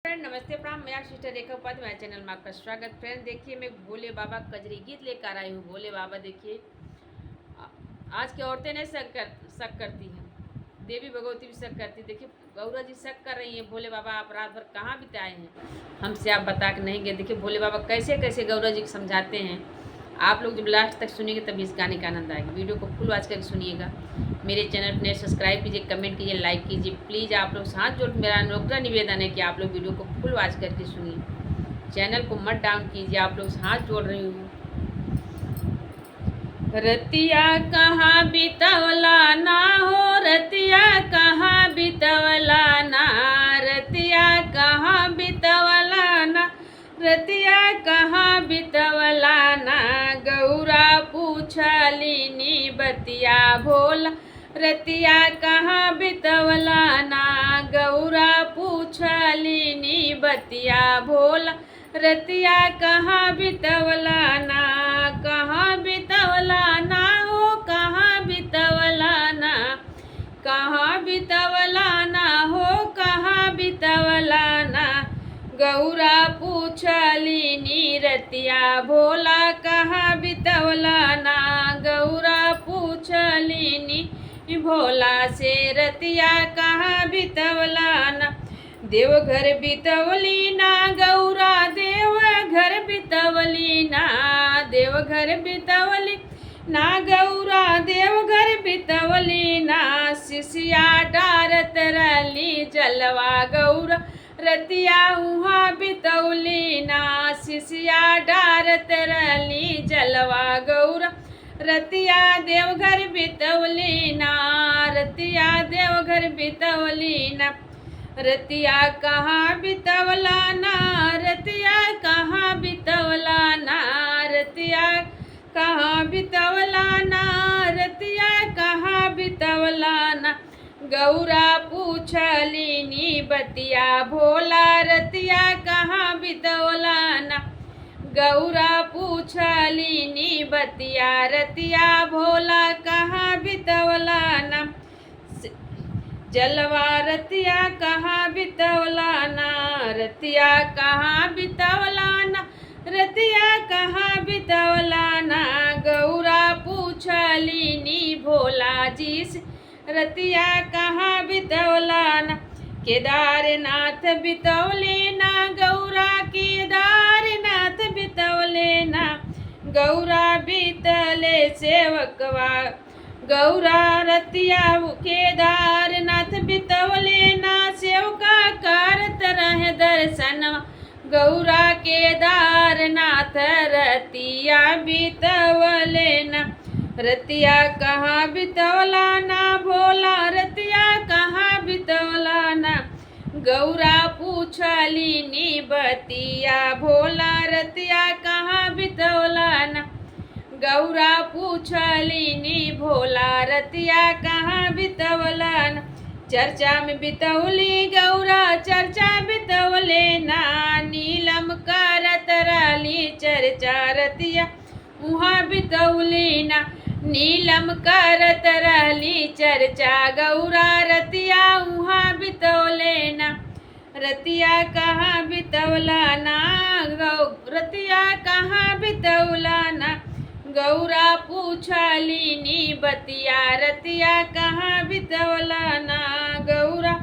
Friend नमस्ते प्रणाम। मैं आपकी सिस्टर रेखा उपाध्याय, मेरे चैनल में आपका स्वागत। फ्रेंड देखिए, मैं भोले बाबा कजरी गीत लेकर आई हूँ। भोले बाबा देखिए, आज की औरतें नहीं शक करती हैं, देवी भगवती भी शक करती। देखिए गौरा जी शक कर रही हैं, भोले बाबा आप रात भर कहाँ बिताए हैं, हमसे आप बता के नहीं गए। देखिए भोले बाबा कैसे कैसे गौरा जी को समझाते हैं। आप लोग जब लास्ट तक सुनेंगे तभी इस गाने का आनंद आएगा। वीडियो को फुल वॉच करके सुनिएगा। मेरे चैनल पर सब्सक्राइब कीजिए, कमेंट कीजिए, लाइक कीजिए। प्लीज़ आप लोग हाथ जोड़ मेरा अनोखा निवेदन है कि आप लोग वीडियो को फुल वॉच करके सुनिए। चैनल को मत डाउन कीजिए, आप लोग हाथ जोड़ रही हूँ। रतिया कहाँ बितवला ना हो, रतिया कहाँ बितवला ना, रतिया कहाँ बितवला ना, रतिया कहाँ बितवला ना। गौरा पूछलिनी बतिया भोला, रतिया कहाँ बितवला ना। गौरा पूछलिनी बतिया भोला, रतिया कहाँ बितवला ना। कहाँ बितवला ना हो, कहाँ बितवला ना, कहाँ बितवला ना हो, कहाँ बितवला ना। गौरा पूछलिनी रतिया भोला, कहाँ बितवला ना। गौरा पूछलिनी भोला से रतिया कहाँ बितवला ना। देवघर बितवली ना गौरा, देवघर बितवली ना, देवघर बितवली ना गौरा, देवघर बितवली ना। शिष्या डारत रली जलवा गौरा, रतिया उहाँ बितवली ना। शिष्या डारत रली जलवा गौरा, रतिया देवघर बितवली ना, रतिया देवघर बितवली ना। रतिया कहाँ बितवला ना, रतिया कहाँ बितवला ना, रतिया कहाँ बितवला ना, रतिया कहाँ बितवला ना। गौरा पूछलिनी बतिया भोला, रतिया कहाँ बितवला ना। गौरा पूछलिनी बतिया, रतिया भोला कहाँ बितवला ना। जलवा रतिया कहाँ बितवला ना, रतिया कहाँ बितवला ना, रतिया कहाँ बितवला ना। गौरा पूछलिनी भोला जी से, रतिया कहाँ बितवला ना। केदारनाथ बितवले ना गौरा, केदारनाथ बितवले ना। गौरा बितले सेवकवा, गौरा रतिया केदारनाथ बितवले ना। सेवका करत रहे दर्शन, गौरा केदारनाथ रतिया बितवले ना। रतिया कहाँ बितवला ना भोला, रतिया कहाँ बितवला ना। गौरा पूछलिनी बतिया भोला, रतिया कहाँ बितवला ना। गौरा पूछलिनी भोला, रतिया कहाँ बितवला ना। चर्चा में बितवली गौरा, चर्चा बितवले ना। नीलम करत रली चर्चा, रतिया उहाँ बितवली ना। नीलम करत रहली चर्चा, गौरा रतिया उहाँ बितवले ना। रतिया कहाँ बितवला ना, रतिया कहाँ बितवला ना। गौरा पूछलिनी बतिया, रतिया कहाँ बितवला ना। गौरा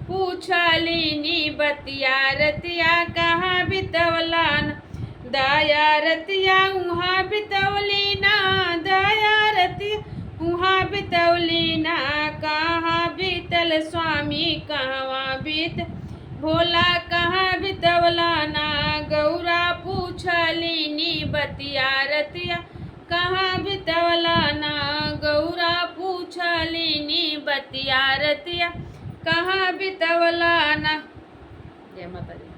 पूछलिनी बतिया, रतिया कहाँ बितवला ना। दया रतिया उहाँ बितवली ना, दया रतिया उहाँ बितवली ना। कहाँ बीतल स्वामी कहवा बीत, भोला कहाँ बितवला ना। गौरा पूछलिनी बतिया, रतिया कहाँ बितवला ना। गौरा पूछलिनी बतिया, रतिया कहाँ बितवला ना। जय माता दी।